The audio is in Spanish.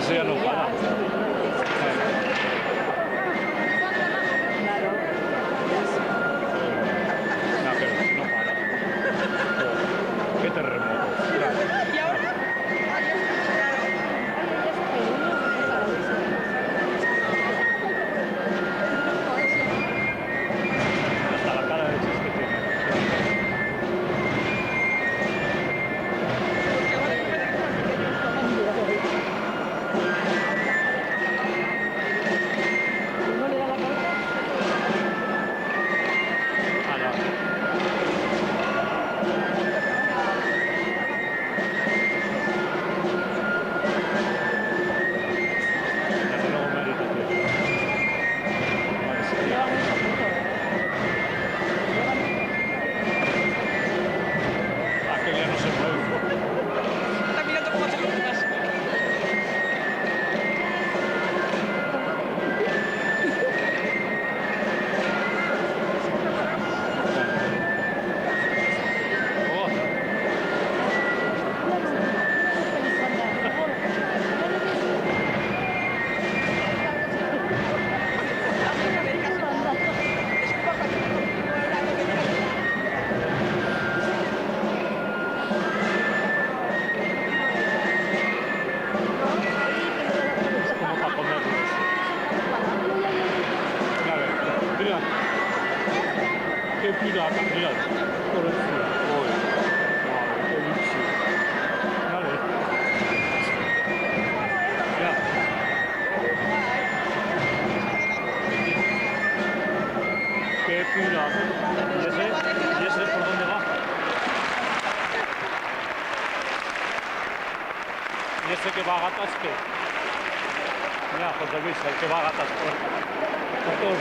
eso ya no para. No, pero no para. Qué terremoto. Y ahora, Hasta la cara de chiste tiene. ¿No le da la cabeza? Ah, no. Desde luego mérito tiene. Vale, sí. Lleva mucho punto, Aquel ya no se mueve. está mirando cómo te columnas. Oh, como para comerlos. Claro, mira. Qué pirata, mira. Pobrecilla. Uy. Madre, qué bicho. Vale. Mira. Qué pirata. ¿Y ese por dónde va? ¿Y ese que va a gatas qué? Mira, José Luis, el que va a gatas por todos